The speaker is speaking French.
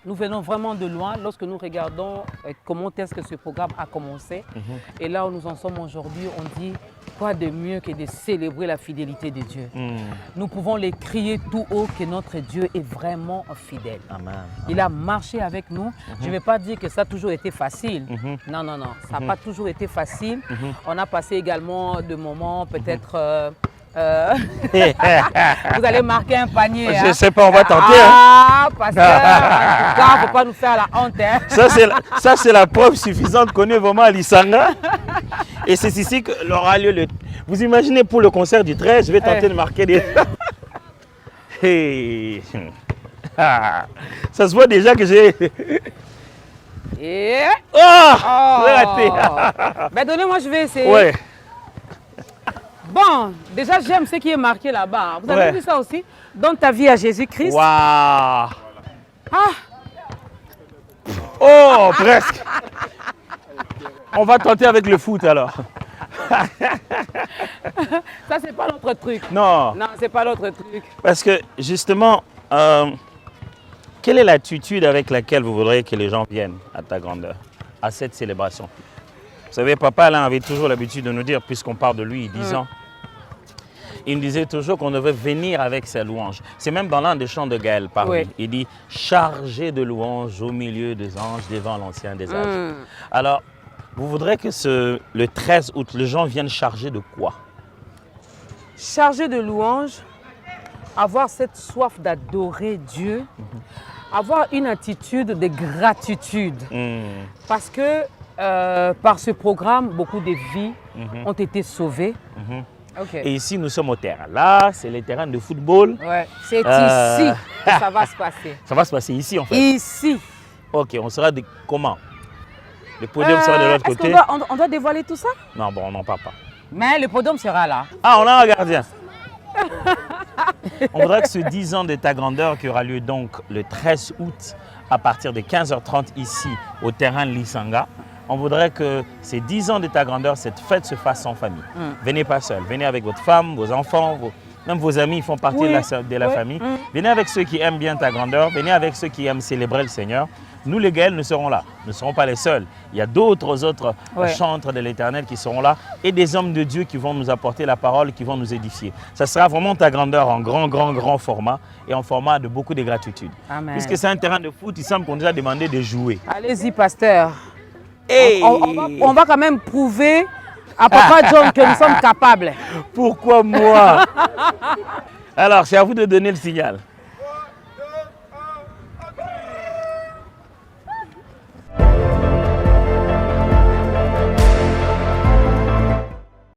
nous venons vraiment de loin lorsque nous regardons comment est-ce que ce programme a commencé. Et là où nous en sommes aujourd'hui, on dit quoi de mieux que de célébrer la fidélité de Dieu. Nous pouvons les crier tout haut que notre Dieu est vraiment fidèle. Amen. Il a marché avec nous. Je ne vais pas dire que ça a toujours été facile. Non, non, non. Ça n'a pas toujours été facile. On a passé également des moments peut-être... vous allez marquer un panier. Je ne sais pas, on va tenter. Ah, pasteur, en tout cas, il ne faut pas nous faire la honte. Hein. Ça, c'est la preuve suffisante qu'on est vraiment à Lisanga. Et c'est ici que l'aura lieu le... Vous imaginez pour le concert du 13, je vais tenter de marquer des... Hey. Ah. Ça se voit déjà que j'ai... Et... Oh, raté. Ben donnez-moi, je vais essayer. Ouais. Bon, déjà j'aime ce qui est marqué là-bas. Vous avez vu ça aussi? Donne ta vie à Jésus-Christ. Waouh. Ah. Oh, presque. On va tenter avec le foot alors. Ça, c'est pas notre truc. Non. Non, c'est pas notre truc. Parce que justement, quelle est l'attitude avec laquelle vous voudriez que les gens viennent à ta grandeur, à cette célébration? Vous savez, papa Alain avait toujours l'habitude de nous dire, puisqu'on parle de lui, 10 ans, il me disait toujours qu'on devait venir avec sa louange. C'est même dans l'un des chants de Gaël Paris. Il dit « Chargé de louanges au milieu des anges, devant l'ancien des âges ». Alors, vous voudrez que le 13 août, les gens viennent chargés de quoi? Chargés de louanges, avoir cette soif d'adorer Dieu, avoir une attitude de gratitude. Parce que par ce programme, beaucoup de vies ont été sauvées. Et ici, nous sommes au terrain. Là, c'est les terrains de football. Ouais. C'est ici que ça va se passer. Ça va se passer ici, en fait. Ici. Ok, on sera de comment? Le podium sera de l'autre côté. On doit dévoiler tout ça? Non, bon, on n'en parle pas. Mais le podium sera là. Ah, on a un gardien. On voudrait que ce 10 ans de ta grandeur qui aura lieu donc le 13 août à partir de 15h30 ici au terrain de Lisanga, on voudrait que ces 10 ans de ta grandeur, cette fête se fasse en famille. Venez pas seul, venez avec votre femme, vos enfants, même vos amis font partie de la famille. Venez avec ceux qui aiment bien ta grandeur, venez avec ceux qui aiment célébrer le Seigneur. Nous, les Gaëls, nous serons là. Nous ne serons pas les seuls. Il y a d'autres chantres de l'Éternel qui seront là et des hommes de Dieu qui vont nous apporter la parole, qui vont nous édifier. Ça sera vraiment ta grandeur en grand format et en format de beaucoup de gratitude. Amen. Puisque c'est un terrain de foot, il semble qu'on nous a demandé de jouer. Allez-y, pasteur. Hey. On va quand même prouver à Papa John que nous sommes capables. Pourquoi moi? Alors, c'est à vous de donner le signal.